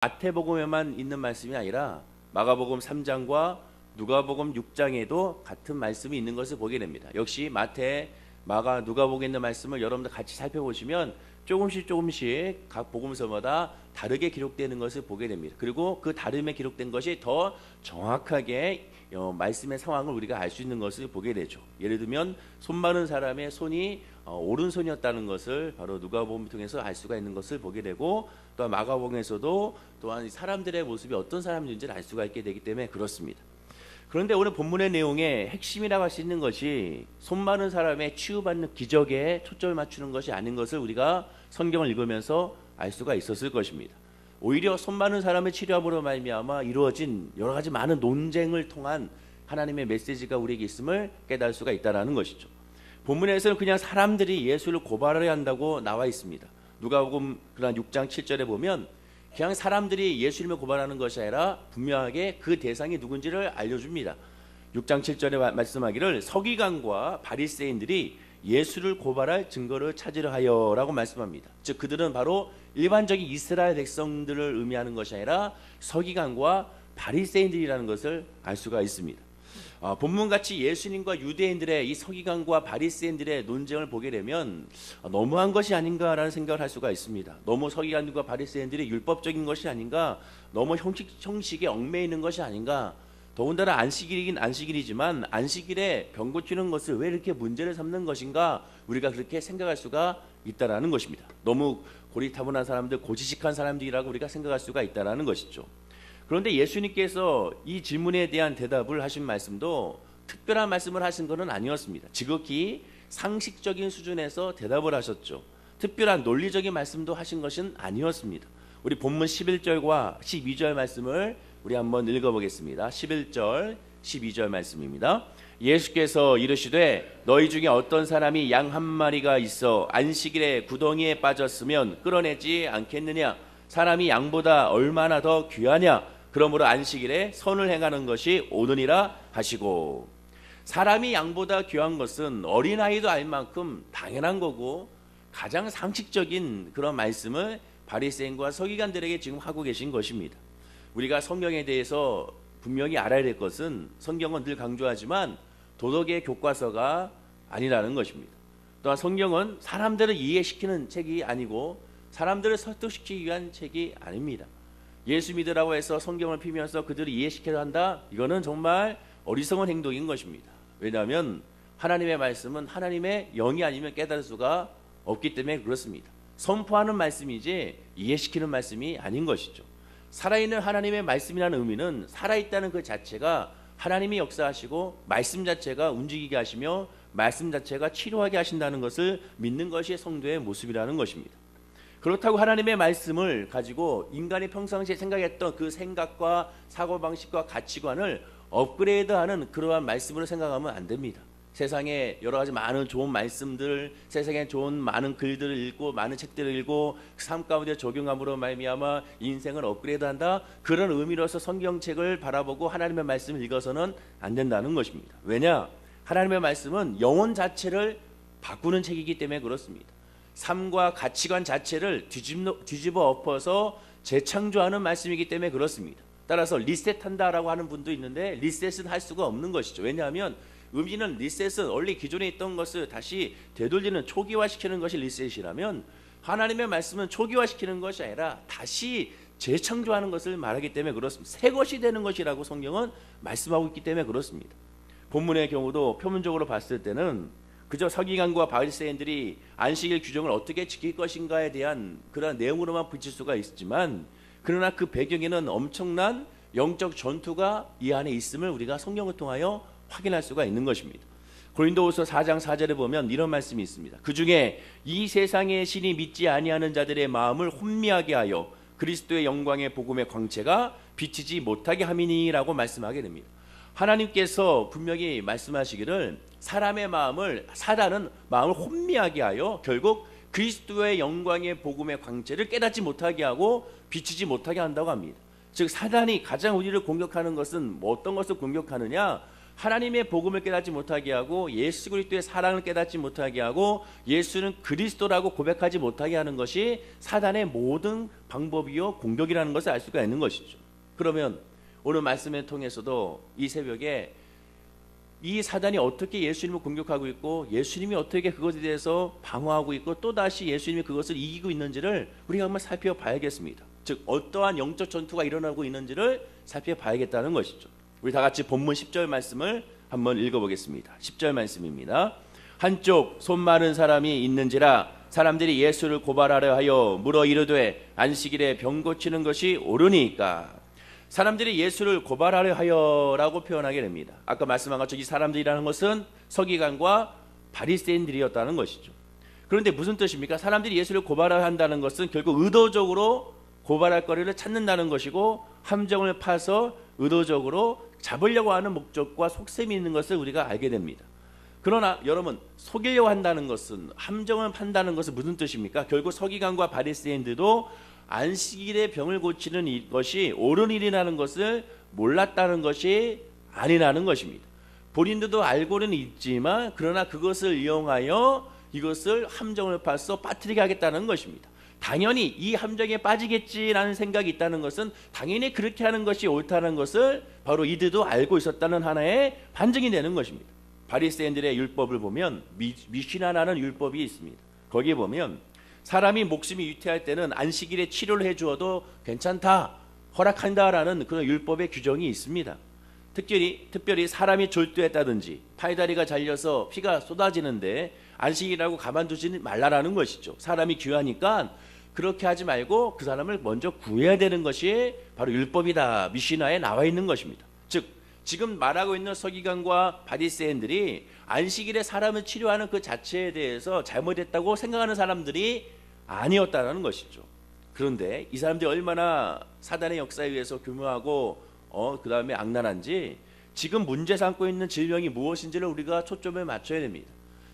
마태복음에만 있는 말씀이 아니라 마가복음 3장과 누가복음 6장에도 같은 말씀이 있는 것을 보게 됩니다. 역시 마태, 마가, 누가복음에 있는 말씀을 여러분들 같이 살펴보시면 조금씩 각 복음서마다 다르게 기록되는 것을 보게 됩니다. 그리고 그 다름에 기록된 것이 더 정확하게 말씀의 상황을 우리가 알 수 있는 것을 보게 되죠. 예를 들면 손 마른 사람의 손이 오른손이었다는 것을 바로 누가복음을 통해서 알 수가 있는 것을 보게 되고, 또한 마가복음에서도 또한 사람들의 모습이 어떤 사람인지를 알 수가 있게 되기 때문에 그렇습니다. 그런데 오늘 본문의 내용의 핵심이라고 할 수 있는 것이 손 마른 사람의 치유받는 기적에 초점을 맞추는 것이 아닌 것을 우리가 성경을 읽으면서 알 수가 있었을 것입니다. 오히려 손 마른 사람의 치료함으로 말미암아 이루어진 여러 가지 많은 논쟁을 통한 하나님의 메시지가 우리에게 있음을 깨달을 수가 있다는 것이죠. 본문에서는 그냥 사람들이 예수를 고발해야 한다고 나와 있습니다. 누가복음 6장 7절에 보면 그냥 사람들이 예수님을 고발하는 것이 아니라 분명하게 그 대상이 누군지를 알려줍니다. 6장 7절에 말씀하기를 서기관과 바리새인들이 예수를 고발할 증거를 찾으려 하여라고 말씀합니다. 즉 그들은 바로 일반적인 이스라엘 백성들을 의미하는 것이 아니라 서기관과 바리새인들이라는 것을 알 수가 있습니다. 본문같이 예수님과 유대인들의 이 서기관과 바리새인들의 논쟁을 보게 되면 너무한 것이 아닌가라는 생각을 할 수가 있습니다. 너무 서기관과 바리새인들이 율법적인 것이 아닌가, 너무 형식에 얽매이는 있는 것이 아닌가. 더군다나 안식일이긴 안식일이지만 안식일에 병 고치는 것을 왜 이렇게 문제를 삼는 것인가, 우리가 그렇게 생각할 수가 있다라는 것입니다. 너무 고리타분한 사람들, 고지식한 사람들이라고 우리가 생각할 수가 있다라는 것이죠. 그런데 예수님께서 이 질문에 대한 대답을 하신 말씀도 특별한 말씀을 하신 것은 아니었습니다. 지극히 상식적인 수준에서 대답을 하셨죠. 특별한 논리적인 말씀도 하신 것은 아니었습니다. 우리 본문 11절과 12절 말씀을 우리 한번 읽어보겠습니다. 11절, 12절 말씀입니다. 예수께서 이르시되 너희 중에 어떤 사람이 양 한 마리가 있어 안식일에 구덩이에 빠졌으면 끌어내지 않겠느냐? 사람이 양보다 얼마나 더 귀하냐? 그러므로 안식일에 선을 행하는 것이 오느니라 하시고. 사람이 양보다 귀한 것은 어린아이도 알 만큼 당연한 거고 가장 상식적인 그런 말씀을 바리새인과 서기관들에게 지금 하고 계신 것입니다. 우리가 성경에 대해서 분명히 알아야 될 것은 성경은 늘 강조하지만 도덕의 교과서가 아니라는 것입니다. 또한 성경은 사람들을 이해시키는 책이 아니고 사람들을 설득시키기 위한 책이 아닙니다. 예수 믿으라고 해서 성경을 피면서 그들을 이해시켜야 한다? 이거는 정말 어리석은 행동인 것입니다. 왜냐하면 하나님의 말씀은 하나님의 영이 아니면 깨달을 수가 없기 때문에 그렇습니다. 선포하는 말씀이지 이해시키는 말씀이 아닌 것이죠. 살아있는 하나님의 말씀이라는 의미는 살아있다는 그 자체가 하나님이 역사하시고 말씀 자체가 움직이게 하시며 말씀 자체가 치료하게 하신다는 것을 믿는 것이 성도의 모습이라는 것입니다. 그렇다고 하나님의 말씀을 가지고 인간이 평상시에 생각했던 그 생각과 사고방식과 가치관을 업그레이드하는 그러한 말씀으로 생각하면 안 됩니다. 세상에 여러 가지 많은 좋은 말씀들, 세상에 좋은 많은 글들을 읽고 많은 책들을 읽고 삶 가운데 적용함으로 말미암아 인생을 업그레이드한다, 그런 의미로서 성경책을 바라보고 하나님의 말씀을 읽어서는 안 된다는 것입니다. 왜냐? 하나님의 말씀은 영혼 자체를 바꾸는 책이기 때문에 그렇습니다. 삶과 가치관 자체를 뒤집어 엎어서 재창조하는 말씀이기 때문에 그렇습니다. 따라서 리셋한다라고 하는 분도 있는데 리셋은 할 수가 없는 것이죠. 왜냐하면 의미는 리셋은 원래 기존에 있던 것을 다시 되돌리는, 초기화시키는 것이 리셋이라면 하나님의 말씀은 초기화시키는 것이 아니라 다시 재창조하는 것을 말하기 때문에 그렇습니다. 새 것이 되는 것이라고 성경은 말씀하고 있기 때문에 그렇습니다. 본문의 경우도 표면적으로 봤을 때는 그저 서기관과 바리새인들이 안식일 규정을 어떻게 지킬 것인가에 대한 그런 내용으로만 붙일 수가 있지만, 그러나 그 배경에는 엄청난 영적 전투가 이 안에 있음을 우리가 성경을 통하여 확인할 수가 있는 것입니다. 고린도후서 4장 4절에 보면 이런 말씀이 있습니다. 그 중에 이 세상의 신이 믿지 아니하는 자들의 마음을 혼미하게 하여 그리스도의 영광의 복음의 광채가 비치지 못하게 함이니라고 말씀하게 됩니다. 하나님께서 분명히 말씀하시기를 사람의 마음을, 사단은 마음을 혼미하게 하여 결국 그리스도의 영광의 복음의 광채를 깨닫지 못하게 하고 비치지 못하게 한다고 합니다. 즉 사단이 가장 우리를 공격하는 것은 어떤 것을 공격하느냐? 하나님의 복음을 깨닫지 못하게 하고 예수 그리스도의 사랑을 깨닫지 못하게 하고 예수는 그리스도라고 고백하지 못하게 하는 것이 사단의 모든 방법이요 공격이라는 것을 알 수가 있는 것이죠. 그러면 오늘 말씀을 통해서도 이 새벽에 이 사단이 어떻게 예수님을 공격하고 있고 예수님이 어떻게 그것에 대해서 방어하고 있고 또다시 예수님이 그것을 이기고 있는지를 우리가 한번 살펴봐야겠습니다. 즉 어떠한 영적 전투가 일어나고 있는지를 살펴봐야겠다는 것이죠. 우리 다 같이 본문 10절 말씀을 한번 읽어보겠습니다. 10절 말씀입니다. 한쪽 손 마른 사람이 있는지라 사람들이 예수를 고발하려 하여 물어 이르되 안식일에 병 고치는 것이 옳으니까. 사람들이 예수를 고발하려 하여라고 표현하게 됩니다. 아까 말씀한 것처럼 이 사람들이라는 것은 서기관과 바리새인들이었다는 것이죠. 그런데 무슨 뜻입니까? 사람들이 예수를 고발하려 한다는 것은 결국 의도적으로 고발할 거리를 찾는다는 것이고 함정을 파서 의도적으로 잡으려고 하는 목적과 속셈이 있는 것을 우리가 알게 됩니다. 그러나 여러분, 속이려고 한다는 것은, 함정을 판다는 것은 무슨 뜻입니까? 결국 서기관과 바리새인들도 안식일에 병을 고치는 것이 옳은 일이라는 것을 몰랐다는 것이 아니라는 것입니다. 본인들도 알고는 있지만 그러나 그것을 이용하여 이것을 함정을 파서 빠뜨리게 하겠다는 것입니다. 당연히 이 함정에 빠지겠지라는 생각이 있다는 것은 당연히 그렇게 하는 것이 옳다는 것을 바로 이들도 알고 있었다는 하나의 반증이 되는 것입니다. 바리새인들의 율법을 보면 미시나라는 율법이 있습니다. 거기에 보면 사람이 목숨이 위태할 때는 안식일에 치료를 해주어도 괜찮다, 허락한다라는 그런 율법의 규정이 있습니다. 특별히 사람이 졸도했다든지 팔다리가 잘려서 피가 쏟아지는데 안식이라고 가만두지 말라라는 것이죠. 사람이 귀하니까 그렇게 하지 말고 그 사람을 먼저 구해야 되는 것이 바로 율법이다. 미시나에 나와 있는 것입니다. 즉 지금 말하고 있는 서기관과 바리새인들이 안식일에 사람을 치료하는 그 자체에 대해서 잘못했다고 생각하는 사람들이 아니었다는 것이죠. 그런데 이 사람들이 얼마나 사단의 역사에 의해서 교묘하고 그 다음에 악랄한지 지금 문제 삼고 있는 질병이 무엇인지를 우리가 초점을 맞춰야 됩니다.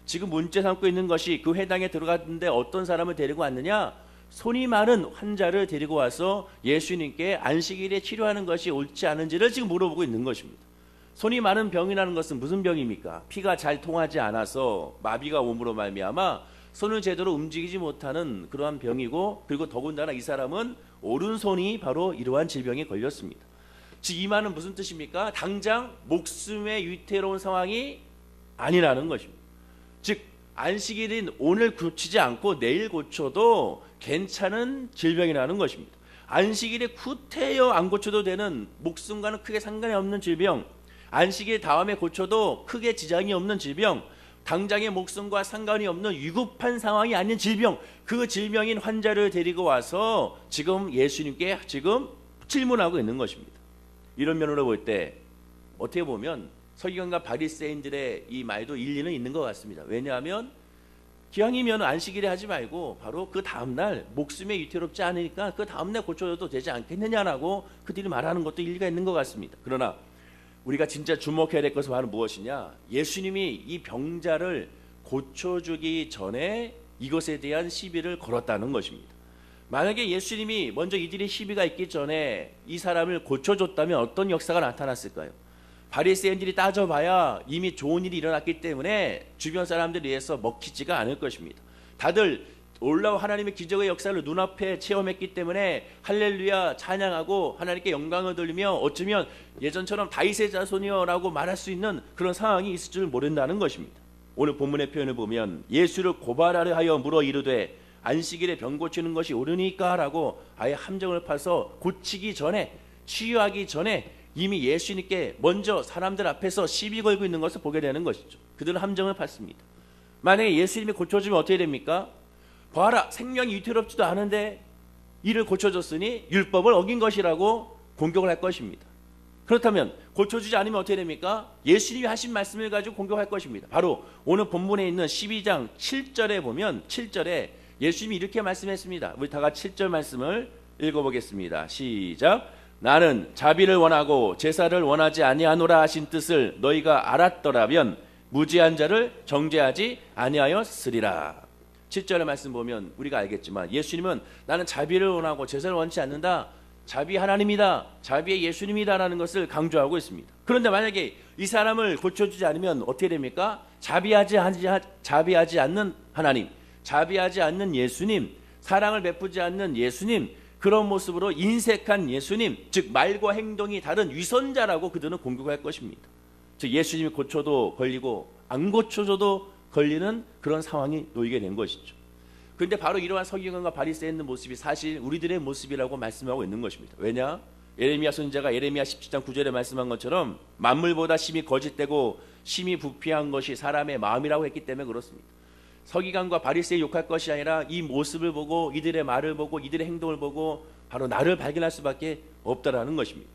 지금 문제 삼고 있는 것이 그 회당에 들어갔는데 어떤 사람을 데리고 왔느냐? 손이 마른 환자를 데리고 와서 예수님께 안식일에 치료하는 것이 옳지 않은지를 지금 물어보고 있는 것입니다. 손이 마른 병이라는 것은 무슨 병입니까? 피가 잘 통하지 않아서 마비가 옴으로 말미암아 손을 제대로 움직이지 못하는 그러한 병이고, 그리고 더군다나 이 사람은 오른손이 바로 이러한 질병에 걸렸습니다. 즉 이 말은 무슨 뜻입니까? 당장 목숨의 위태로운 상황이 아니라는 것입니다. 즉 안식일인 오늘 고치지 않고 내일 고쳐도 괜찮은 질병이라는 것입니다. 안식일에 구태여 안 고쳐도 되는, 목숨과는 크게 상관이 없는 질병, 안식일 다음에 고쳐도 크게 지장이 없는 질병, 당장의 목숨과 상관이 없는 위급한 상황이 아닌 질병, 그 질병인 환자를 데리고 와서 지금 예수님께 지금 질문하고 있는 것입니다. 이런 면으로 볼 때 어떻게 보면 서기관과 바리새인들의 이 말도 일리는 있는 것 같습니다. 왜냐하면 기왕이면 안식일에 하지 말고 바로 그 다음날 목숨에 위태롭지 않으니까 그 다음날 고쳐도 되지 않겠느냐라고 그들이 말하는 것도 일리가 있는 것 같습니다. 그러나 우리가 진짜 주목해야 될 것은 바로 무엇이냐? 예수님이 이 병자를 고쳐주기 전에 이것에 대한 시비를 걸었다는 것입니다. 만약에 예수님이 먼저 이들의 시비가 있기 전에 이 사람을 고쳐줬다면 어떤 역사가 나타났을까요? 바리새인들이 따져봐야 이미 좋은 일이 일어났기 때문에 주변 사람들에 의해서 먹히지가 않을 것입니다. 다들 놀라운 하나님의 기적의 역사를 눈앞에 체험했기 때문에 할렐루야 찬양하고 하나님께 영광을 돌리며 어쩌면 예전처럼 다윗의 자손이여라고 말할 수 있는 그런 상황이 있을 줄 모른다는 것입니다. 오늘 본문의 표현을 보면 예수를 고발하려 하여 물어 이르되 안식일에 병 고치는 것이 옳으니까 라고 아예 함정을 파서 고치기 전에, 치유하기 전에 이미 예수님께 먼저 사람들 앞에서 시비 걸고 있는 것을 보게 되는 것이죠. 그들은 함정을 팠습니다. 만약에 예수님이 고쳐주면 어떻게 됩니까? 봐라, 생명이 위태롭지도 않은데 이를 고쳐줬으니 율법을 어긴 것이라고 공격을 할 것입니다. 그렇다면 고쳐주지 않으면 어떻게 됩니까? 예수님이 하신 말씀을 가지고 공격할 것입니다. 바로 오늘 본문에 있는 12장 7절에 보면 7절에 예수님이 이렇게 말씀했습니다. 우리 다 같이 7절 말씀을 읽어보겠습니다. 시작. 나는 자비를 원하고 제사를 원하지 아니하노라 하신 뜻을 너희가 알았더라면 무죄한 자를 정죄하지 아니하였으리라. 7절의 말씀 보면 우리가 알겠지만 예수님은 나는 자비를 원하고 제사를 원치 않는다, 자비 하나님이다, 자비의 예수님이다라는 것을 강조하고 있습니다. 그런데 만약에 이 사람을 고쳐주지 않으면 어떻게 됩니까? 자비하지 않는 하나님, 자비하지 않는 예수님, 사랑을 베푸지 않는 예수님, 그런 모습으로 인색한 예수님, 즉 말과 행동이 다른 위선자라고 그들은 공격할 것입니다. 즉 예수님이 고쳐도 걸리고 안 고쳐줘도 걸리는 그런 상황이 놓이게 된 것이죠. 그런데 바로 이러한 서기관과 바리새인의 모습이 사실 우리들의 모습이라고 말씀하고 있는 것입니다. 왜냐? 예레미야 선지자가 예레미야 17장 9절에 말씀한 것처럼 만물보다 심히 거짓되고 심히 부패한 것이 사람의 마음이라고 했기 때문에 그렇습니다. 서기관과 바리새인 욕할 것이 아니라 이 모습을 보고 이들의 말을 보고 이들의 행동을 보고 바로 나를 발견할 수밖에 없다라는 것입니다.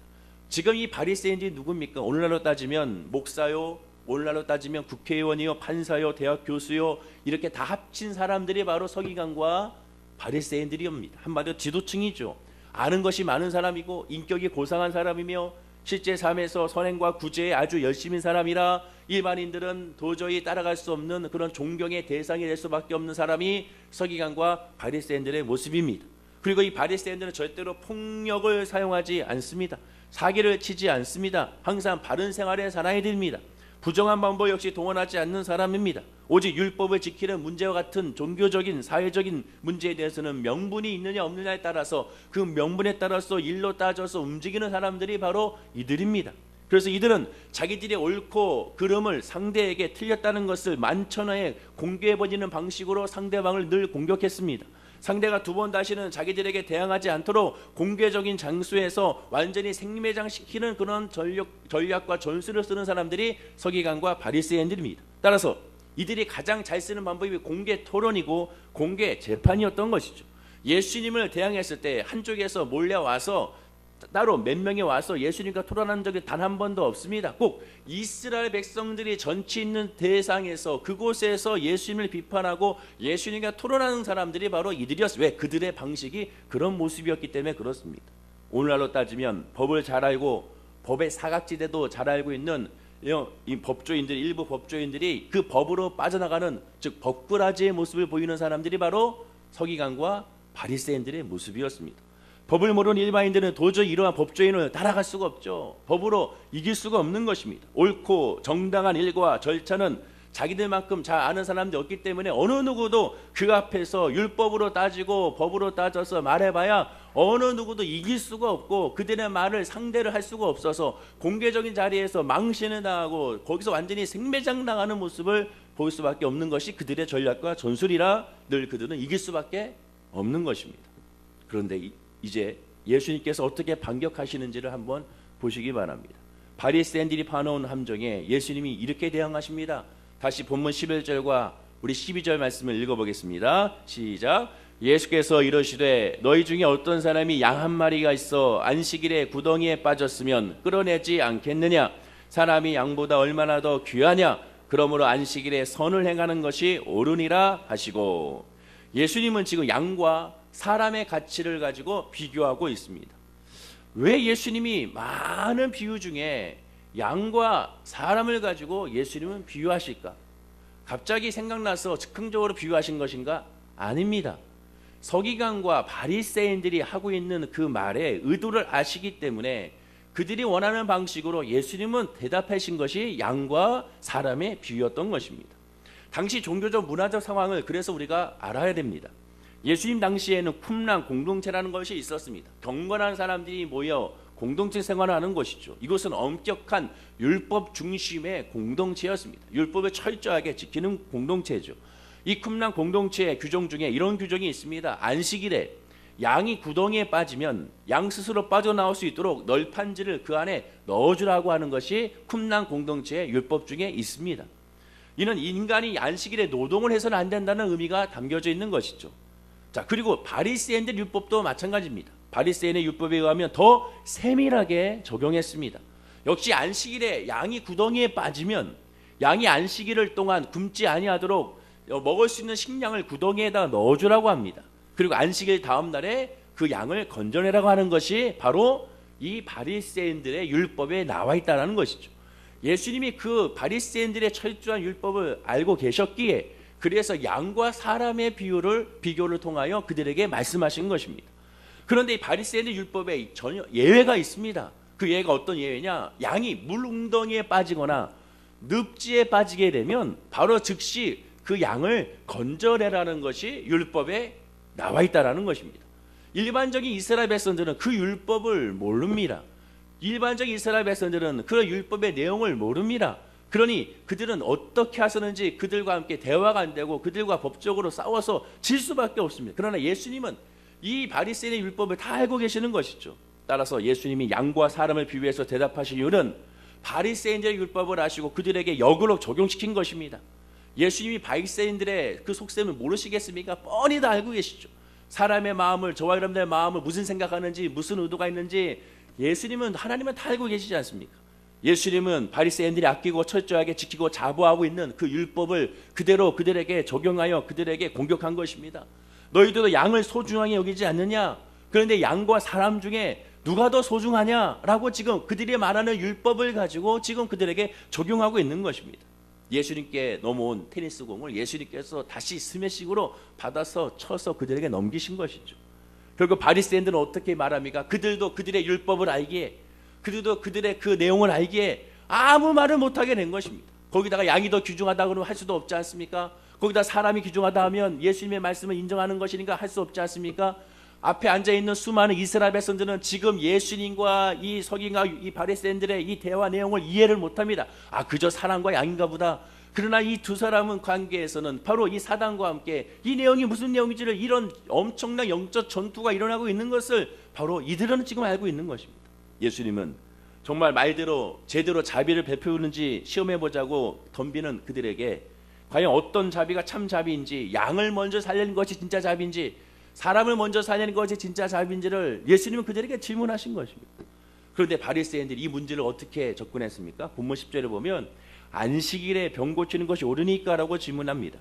지금 이 바리새인들이 누굽니까? 오늘날로 따지면 목사요, 오늘날로 따지면 국회의원이요, 판사요, 대학 교수요, 이렇게 다 합친 사람들이 바로 서기관과 바리새인들이옵니다. 한마디로 지도층이죠. 아는 것이 많은 사람이고 인격이 고상한 사람이며 실제 삶에서 선행과 구제에 아주 열심인 사람이라 일반인들은 도저히 따라갈 수 없는 그런 존경의 대상이 될 수밖에 없는 사람이 서기관과 바리새인들의 모습입니다. 그리고 이 바리새인들은 절대로 폭력을 사용하지 않습니다. 사기를 치지 않습니다. 항상 바른 생활에 살아야 됩니다. 부정한 방법 역시 동원하지 않는 사람입니다. 오직 율법을 지키는 문제와 같은 종교적인 사회적인 문제에 대해서는 명분이 있느냐 없느냐에 따라서 그 명분에 따라서 일로 따져서 움직이는 사람들이 바로 이들입니다. 그래서 이들은 자기들이 옳고 그름을 상대에게 틀렸다는 것을 만천하에 공개해버리는 방식으로 상대방을 늘 공격했습니다. 상대가 두 번 다시는 자기들에게 대항하지 않도록 공개적인 장소에서 완전히 생매장시키는 그런 전략과 전술을 쓰는 사람들이 서기관과 바리새인들입니다. 따라서 이들이 가장 잘 쓰는 방법이 공개 토론이고 공개 재판이었던 것이죠. 예수님을 대항했을 때 한쪽에서 몰려와서 따로 몇 명이 와서 예수님과 토론한 적이 단 한 번도 없습니다. 꼭 이스라엘 백성들이 전치 있는 대상에서 그곳에서 예수님을 비판하고 예수님과 토론하는 사람들이 바로 이들이었어요. 왜? 그들의 방식이 그런 모습이었기 때문에 그렇습니다. 오늘날로 따지면 법을 잘 알고 법의 사각지대도 잘 알고 있는 이 법조인들, 일부 법조인들이 그 법으로 빠져나가는, 즉 법꾸라지의 모습을 보이는 사람들이 바로 서기관과 바리새인들의 모습이었습니다. 법을 모르는 일반인들은 도저히 이러한 법조인을 따라갈 수가 없죠. 법으로 이길 수가 없는 것입니다. 옳고 정당한 일과 절차는 자기들만큼 잘 아는 사람들이 없기 때문에 어느 누구도 그 앞에서 율법으로 따지고 법으로 따져서 말해봐야 어느 누구도 이길 수가 없고 그들의 말을 상대를 할 수가 없어서 공개적인 자리에서 망신을 당하고 거기서 완전히 생매장 당하는 모습을 볼 수밖에 없는 것이 그들의 전략과 전술이라 늘 그들은 이길 수밖에 없는 것입니다. 그런데 이제 예수님께서 어떻게 반격하시는지를 한번 보시기 바랍니다. 바리새인들이 파놓은 함정에 예수님이 이렇게 대항하십니다. 다시 본문 11절과 우리 12절 말씀을 읽어보겠습니다. 시작. 예수께서 이러시되 너희 중에 어떤 사람이 양 한 마리가 있어 안식일에 구덩이에 빠졌으면 끌어내지 않겠느냐? 사람이 양보다 얼마나 더 귀하냐? 그러므로 안식일에 선을 행하는 것이 옳으니라 하시고, 예수님은 지금 양과 사람의 가치를 가지고 비교하고 있습니다. 왜 예수님이 많은 비유 중에 양과 사람을 가지고 예수님은 비유하실까? 갑자기 생각나서 즉흥적으로 비유하신 것인가? 아닙니다. 서기관과 바리새인들이 하고 있는 그 말의 의도를 아시기 때문에 그들이 원하는 방식으로 예수님은 대답하신 것이 양과 사람의 비유였던 것입니다. 당시 종교적 문화적 상황을 그래서 우리가 알아야 됩니다. 예수님 당시에는 쿰란 공동체라는 것이 있었습니다. 경건한 사람들이 모여 공동체 생활을 하는 것이죠. 이것은 엄격한 율법 중심의 공동체였습니다. 율법을 철저하게 지키는 공동체죠. 이 쿰란 공동체의 규정 중에 이런 규정이 있습니다. 안식일에 양이 구덩이에 빠지면 양 스스로 빠져나올 수 있도록 널판지를 그 안에 넣어주라고 하는 것이 쿰란 공동체의 율법 중에 있습니다. 이는 인간이 안식일에 노동을 해서는 안 된다는 의미가 담겨져 있는 것이죠. 자, 그리고 바리새인들 율법도 마찬가지입니다. 바리새인의 율법에 의하면 더 세밀하게 적용했습니다. 역시 안식일에 양이 구덩이에 빠지면 양이 안식일을 동안 굶지 아니하도록 먹을 수 있는 식량을 구덩이에다 넣어주라고 합니다. 그리고 안식일 다음 날에 그 양을 건져내라고 하는 것이 바로 이 바리새인들의 율법에 나와 있다는 것이죠. 예수님이 그 바리새인들의 철저한 율법을 알고 계셨기에 그래서 양과 사람의 비교를 통하여 그들에게 말씀하신 것입니다. 그런데 이 바리새인의 율법에 전혀 예외가 있습니다. 그 예외가 어떤 예외냐? 양이 물웅덩이에 빠지거나 늪지에 빠지게 되면 바로 즉시 그 양을 건져내라는 것이 율법에 나와 있다라는 것입니다. 일반적인 이스라엘 백성들은 그 율법을 모릅니다. 일반적인 이스라엘 백성들은 그 율법의 내용을 모릅니다. 그러니 그들은 어떻게 하서는지 그들과 함께 대화가 안 되고 그들과 법적으로 싸워서 질 수밖에 없습니다. 그러나 예수님은 이 바리새인의 율법을 다 알고 계시는 것이죠. 따라서 예수님이 양과 사람을 비유해서 대답하신 이유는 바리새인들의 율법을 아시고 그들에게 역으로 적용시킨 것입니다. 예수님이 바리새인들의 그 속셈을 모르시겠습니까? 뻔히 다 알고 계시죠. 사람의 마음을, 저와 여러분들의 마음을 무슨 생각하는지 무슨 의도가 있는지 예수님은, 하나님은 다 알고 계시지 않습니까? 예수님은 바리새인들이 아끼고 철저하게 지키고 자부하고 있는 그 율법을 그대로 그들에게 적용하여 그들에게 공격한 것입니다. 너희들도 양을 소중하게 여기지 않느냐? 그런데 양과 사람 중에 누가 더 소중하냐라고 지금 그들이 말하는 율법을 가지고 지금 그들에게 적용하고 있는 것입니다. 예수님께 넘어온 테니스 공을 예수님께서 다시 스매싱으로 받아서 쳐서 그들에게 넘기신 것이죠. 결국 바리새인들은 어떻게 말합니까? 그들도 그들의 율법을 알기에, 그들도 그들의 그 내용을 알기에 아무 말을 못하게 된 것입니다. 거기다가 양이 더 귀중하다 그러면 할 수도 없지 않습니까? 거기다 사람이 귀중하다 하면 예수님의 말씀을 인정하는 것이니까 할 수 없지 않습니까? 앞에 앉아있는 수많은 이스라엘 백성들은 지금 예수님과 이 서기관과 이 바리새인들의 이 대화 내용을 이해를 못합니다. 아, 그저 사람과 양인가 보다. 그러나 이 두 사람은 관계에서는 바로 이 사단과 함께 이 내용이 무슨 내용인지를, 이런 엄청난 영적 전투가 일어나고 있는 것을 바로 이들은 지금 알고 있는 것입니다. 예수님은 정말 말대로 제대로 자비를 베푸는지 시험해보자고 덤비는 그들에게 과연 어떤 자비가 참 자비인지, 양을 먼저 살리는 것이 진짜 자비인지, 사람을 먼저 살리는 것이 진짜 자비인지를 예수님은 그들에게 질문하신 것입니다. 그런데 바리새인들이 이 문제를 어떻게 접근했습니까? 본문 10절을 보면 안식일에 병 고치는 것이 옳으니까 라고 질문합니다.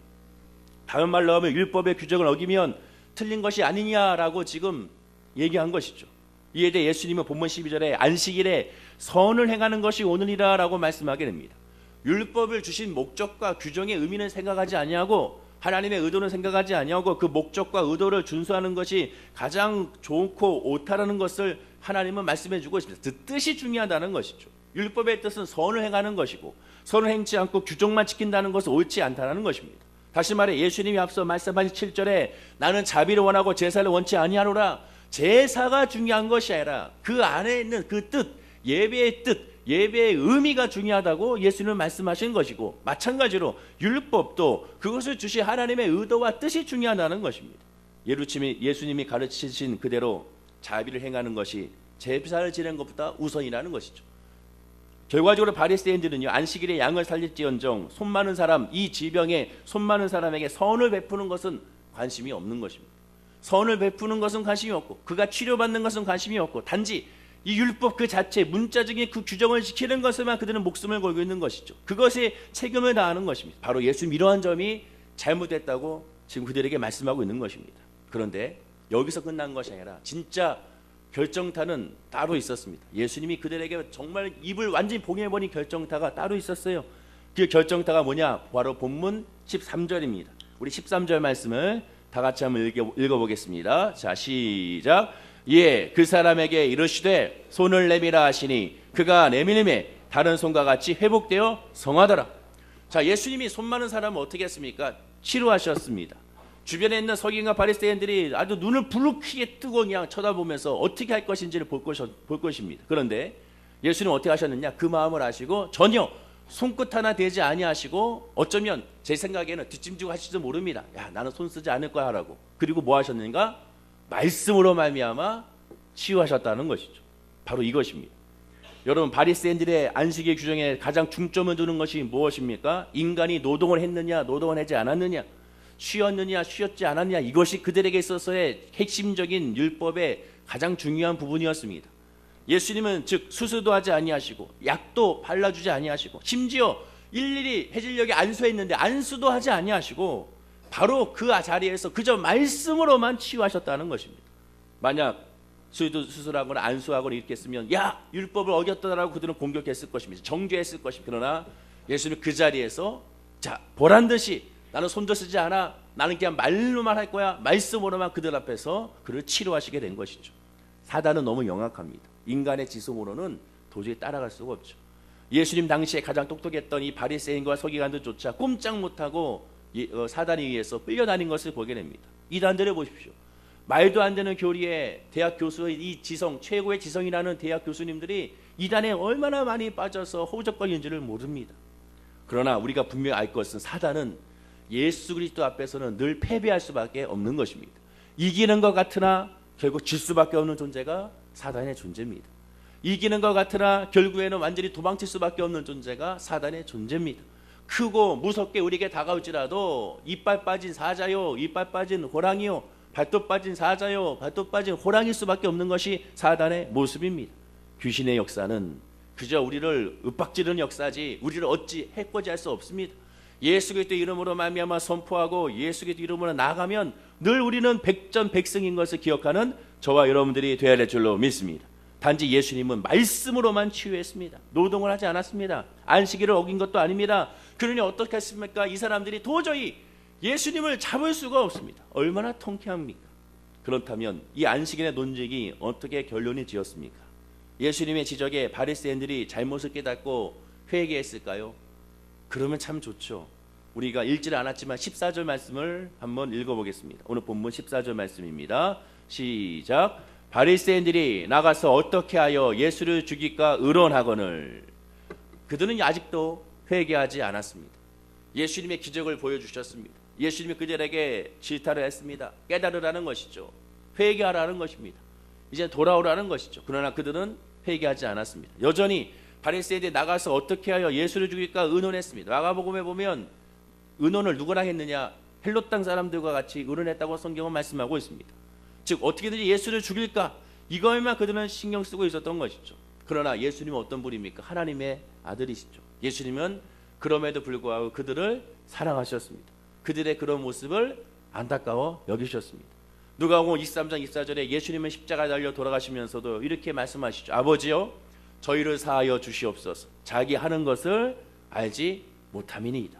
다른 말로 하면 율법의 규정을 어기면 틀린 것이 아니냐라고 지금 얘기한 것이죠. 이에 대해 예수님은 본문 12절에 안식일에 선을 행하는 것이 옳으니라 라고 말씀하게 됩니다. 율법을 주신 목적과 규정의 의미는 생각하지 아니하고, 하나님의 의도는 생각하지 아니하고 그 목적과 의도를 준수하는 것이 가장 좋고 옳다라는 것을 하나님은 말씀해 주고 있습니다. 그 뜻이 중요하다는 것이죠. 율법의 뜻은 선을 행하는 것이고, 선을 행치 않고 규정만 지킨다는 것은 옳지 않다는 것입니다. 다시 말해 예수님이 앞서 말씀하신 7절에 나는 자비를 원하고 제사를 원치 아니하노라, 제사가 중요한 것이 아니라 그 안에 있는 그 뜻, 예배의 뜻, 예배의 의미가 중요하다고 예수님은 말씀하신 것이고, 마찬가지로 율법도 그것을 주신 하나님의 의도와 뜻이 중요하다는 것입니다. 예수님이 가르치신 그대로 자비를 행하는 것이 제사를 지내는 것보다 우선이라는 것이죠. 결과적으로 바리새인들은요, 안식일에 양을 살릴지언정 손 많은 사람, 이 질병에 손 많은 사람에게 선을 베푸는 것은 관심이 없는 것입니다. 선을 베푸는 것은 관심이 없고, 그가 치료받는 것은 관심이 없고, 단지 이 율법 그 자체, 문자적인 그 규정을 지키는 것에만 그들은 목숨을 걸고 있는 것이죠. 그것에 책임을 다하는 것입니다. 바로 예수님 이러한 점이 잘못됐다고 지금 그들에게 말씀하고 있는 것입니다. 그런데 여기서 끝난 것이 아니라 진짜 결정타는 따로 있었습니다. 예수님이 그들에게 정말 입을 완전히 봉해버린 결정타가 따로 있었어요. 그 결정타가 뭐냐? 바로 본문 13절입니다. 우리 13절 말씀을 다 같이 한번 읽어보겠습니다. 자, 시작. 예, 그 사람에게 이르시되 손을 내밀라 하시니 그가 내밀음에 다른 손과 같이 회복되어 성하더라. 자, 예수님이 손 많은 사람을 어떻게 했습니까? 치료하셨습니다. 주변에 있는 서기관과 바리새인들이 아주 눈을 부르크게 뜨고 그냥 쳐다보면서 어떻게 할 것인지를 볼 것입니다. 그런데 예수님은 어떻게 하셨느냐? 그 마음을 아시고 전혀 손끝 하나 대지 아니하시고, 어쩌면 제 생각에는 뒷짐지고 하실지도 모릅니다. 야, 나는 손 쓰지 않을 거야 라고. 그리고 뭐 하셨는가? 말씀으로 말미암아 치유하셨다는 것이죠. 바로 이것입니다. 여러분, 바리새인들의 안식일 규정에 가장 중점을 두는 것이 무엇입니까? 인간이 노동을 했느냐, 노동을 하지 않았느냐, 쉬었느냐, 쉬었지 않았느냐, 이것이 그들에게 있어서의 핵심적인 율법의 가장 중요한 부분이었습니다. 예수님은 즉 수술도 하지 아니하시고 약도 발라주지 아니하시고, 심지어 일일이 해질녘에 안수했는데 안수도 하지 아니하시고 바로 그 자리에서 그저 말씀으로만 치유하셨다는 것입니다. 만약 수술하거나 안수하거나 이렇게 했으면 야, 율법을 어겼다라고 그들은 공격했을 것입니다. 정죄했을 것입니다. 그러나 예수님은 그 자리에서 자, 보란듯이 나는 손도 쓰지 않아, 나는 그냥 말로만 할 거야, 말씀으로만 그들 앞에서 그를 치료하시게 된 것이죠. 사단은 너무 영악합니다. 인간의 지성으로는 도저히 따라갈 수가 없죠. 예수님 당시에 가장 똑똑했던 이 바리새인과 서기관들조차 꼼짝 못하고 사단에 의해서 끌려다닌 것을 보게 됩니다. 이단들을 보십시오. 말도 안 되는 교리에 대학 교수의 이 지성, 최고의 지성이라는 대학 교수님들이 이단에 얼마나 많이 빠져서 허우적거리는지를 모릅니다. 그러나 우리가 분명히 알 것은 사단은 예수 그리스도 앞에서는 늘 패배할 수밖에 없는 것입니다. 이기는 것 같으나 결국 질 수밖에 없는 존재가 사단의 존재입니다. 이기는 것 같으나 결국에는 완전히 도망칠 수밖에 없는 존재가 사단의 존재입니다. 크고 무섭게 우리에게 다가올지라도 이빨 빠진 사자요, 이빨 빠진 호랑이요, 발톱 빠진 사자요, 발톱 빠진 호랑이일 수밖에 없는 것이 사단의 모습입니다. 귀신의 역사는 그저 우리를 윽박지르는 역사지 우리를 어찌 해코지할 수 없습니다. 예수 그리스도 이름으로 말미암아 선포하고 예수 그리스도 이름으로 나가면 늘 우리는 백전백승인 것을 기억하는 저와 여러분들이 되어야 될 줄로 믿습니다. 단지 예수님은 말씀으로만 치유했습니다. 노동을 하지 않았습니다. 안식일을 어긴 것도 아닙니다. 그러니 어떻게 했습니까? 이 사람들이 도저히 예수님을 잡을 수가 없습니다. 얼마나 통쾌합니까? 그렇다면 이 안식일의 논쟁이 어떻게 결론이 지었습니까? 예수님의 지적에 바리새인들이 잘못을 깨닫고 회개했을까요? 그러면 참 좋죠. 우리가 읽지를 않았지만 14절 말씀을 한번 읽어보겠습니다. 오늘 본문 14절 말씀입니다. 시작. 바리새인들이 나가서 어떻게 하여 예수를 죽일까 의논하거늘. 그들은 아직도 회개하지 않았습니다. 예수님의 기적을 보여주셨습니다. 예수님이 그들에게 질타를 했습니다. 깨달으라는 것이죠. 회개하라는 것입니다. 이제 돌아오라는 것이죠. 그러나 그들은 회개하지 않았습니다. 여전히 바리새인들이 나가서 어떻게 하여 예수를 죽일까 의논했습니다. 마가복음에 보면 의논을 누구랑 했느냐? 헬롯 땅 사람들과 같이 의논했다고 성경은 말씀하고 있습니다. 즉 어떻게든지 예수를 죽일까? 이거에만 그들은 신경 쓰고 있었던 것이죠. 그러나 예수님은 어떤 분입니까? 하나님의 아들이시죠. 예수님은 그럼에도 불구하고 그들을 사랑하셨습니다. 그들의 그런 모습을 안타까워 여기셨습니다. 누가복음 23장 24절에 예수님은 십자가에 달려 돌아가시면서도 이렇게 말씀하시죠. 아버지여 저희를 사하여 주시옵소서. 자기 하는 것을 알지 못함이니이다.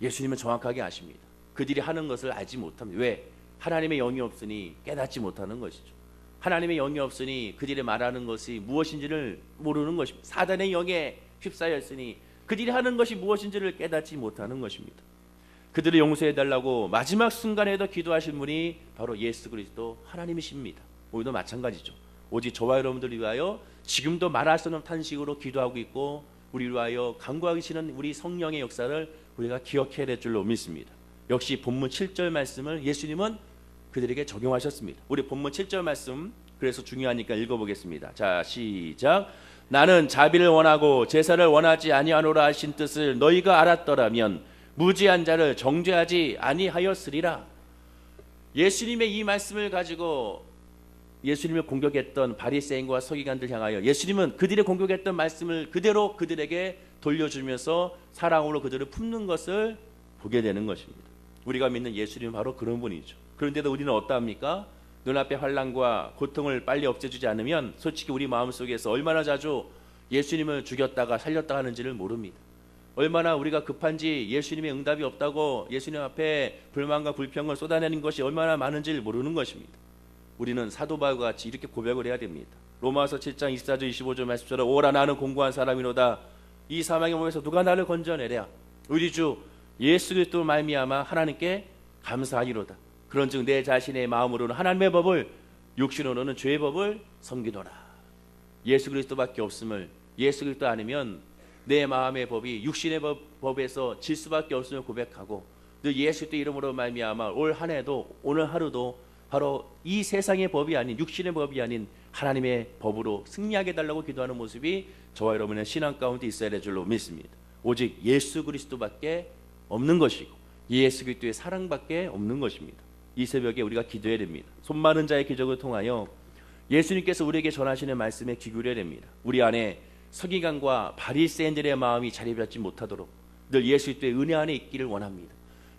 예수님은 정확하게 아십니다. 그들이 하는 것을 알지 못합니다. 왜? 하나님의 영이 없으니 깨닫지 못하는 것이죠. 하나님의 영이 없으니 그들이 말하는 것이 무엇인지를 모르는 것입니다. 사단의 영에 휩싸여 있으니 그들이 하는 것이 무엇인지를 깨닫지 못하는 것입니다. 그들을 용서해달라고 마지막 순간에도 기도하신 분이 바로 예수 그리스도 하나님이십니다. 오늘도 마찬가지죠. 오직 저와 여러분들을 위하여 지금도 말할 수 없는 탄식으로 기도하고 있고 우리를 위하여 간구하시는 우리 성령의 역사를 우리가 기억해야 될 줄로 믿습니다. 역시 본문 7절 말씀을 예수님은 그들에게 적용하셨습니다. 우리 본문 7절 말씀 그래서 중요하니까 읽어보겠습니다. 자 시작. 나는 자비를 원하고 제사를 원하지 아니하노라 하신 뜻을 너희가 알았더라면 무지한 자를 정죄하지 아니하였으리라. 예수님의 이 말씀을 가지고 예수님을 공격했던 바리새인과 서기관들 향하여 예수님은 그들의 공격했던 말씀을 그대로 그들에게 돌려주면서 사랑으로 그들을 품는 것을 보게 되는 것입니다. 우리가 믿는 예수님은 바로 그런 분이죠. 그런데도 우리는 어떠합니까? 눈앞의 환난과 고통을 빨리 없애주지 않으면 솔직히 우리 마음속에서 얼마나 자주 예수님을 죽였다가 살렸다 하는지를 모릅니다. 얼마나 우리가 급한지 예수님의 응답이 없다고 예수님 앞에 불만과 불평을 쏟아내는 것이 얼마나 많은지를 모르는 것입니다. 우리는 사도 바울과 같이 이렇게 고백을 해야 됩니다. 로마서 7장 24절 25절 말씀처럼 오라 나는 공고한 사람이로다. 이 사망의 몸에서 누가 나를 건져내랴. 우리 주 예수 그리스도 말미암아 하나님께 감사하리로다. 그런즉 내 자신의 마음으로는 하나님의 법을 육신으로는 죄의 법을 섬기노라. 예수 그리스도밖에 없음을 예수 그리스도 아니면 내 마음의 법이 육신의 법에서 질 수밖에 없음을 고백하고 늘 예수 그리스도 이름으로 말미암아 올 한 해도 오늘 하루도 바로 이 세상의 법이 아닌 육신의 법이 아닌 하나님의 법으로 승리하게 달라고 기도하는 모습이 저와 여러분의 신앙 가운데 있어야 될 줄로 믿습니다. 오직 예수 그리스도밖에 없는 것이고 예수 그리스도의 사랑밖에 없는 것입니다. 이 새벽에 우리가 기도해야 됩니다. 손 많은 자의 기적을 통하여 예수님께서 우리에게 전하시는 말씀에 귀 기울여야 됩니다. 우리 안에 서기관과 바리새인들의 마음이 자리 잡지 못하도록 늘 예수 그리스도의 은혜 안에 있기를 원합니다.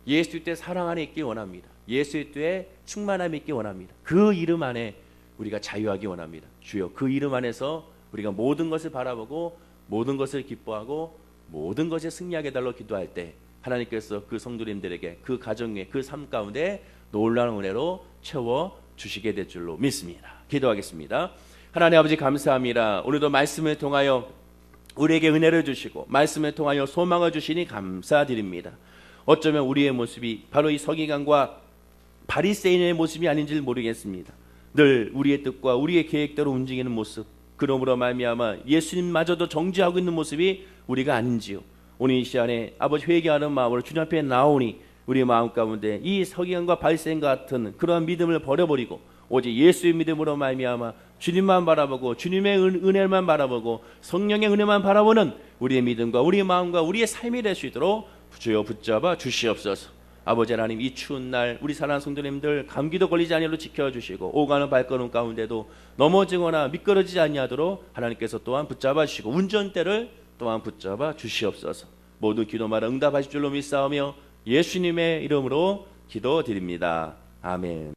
예수 그리스도의 사랑 안에 있기를 원합니다. 예수 그리스도의 충만함이 있기 원합니다. 그 이름 안에 우리가 자유하기 원합니다. 주여 그 이름 안에서 우리가 모든 것을 바라보고 모든 것을 기뻐하고 모든 것에 승리하게 달라고 기도할 때 하나님께서 그 성도님들에게 그 가정의 그 삶 가운데 놀라운 은혜로 채워 주시게 될 줄로 믿습니다. 기도하겠습니다. 하나님 아버지 감사합니다. 오늘도 말씀을 통하여 우리에게 은혜를 주시고 말씀을 통하여 소망을 주시니 감사드립니다. 어쩌면 우리의 모습이 바로 이 서기관과 바리새인의 모습이 아닌지 모르겠습니다. 늘 우리의 뜻과 우리의 계획대로 움직이는 모습, 그러므로 말미암아 예수님마저도 정죄하고 있는 모습이 우리가 아닌지요. 오늘 이 시간에 아버지 회개하는 마음으로 주님 앞에 나오니 우리의 마음 가운데 이 서기관과 바리새인 같은 그러한 믿음을 버려버리고 오직 예수의 믿음으로 말미암아 주님만 바라보고 주님의 은혜만 바라보고 성령의 은혜만 바라보는 우리의 믿음과 우리의 마음과 우리의 삶이 될 수 있도록 주여 붙잡아 주시옵소서. 아버지 하나님, 이 추운 날 우리 사랑하는 성도님들 감기도 걸리지 아니하도록 지켜주시고 오가는 발걸음 가운데도 넘어지거나 미끄러지지 아니하도록 하나님께서 또한 붙잡아 주시고 운전대를 또한 붙잡아 주시옵소서. 모두 기도마다 응답하실 줄로 믿사오며 예수님의 이름으로 기도드립니다. 아멘.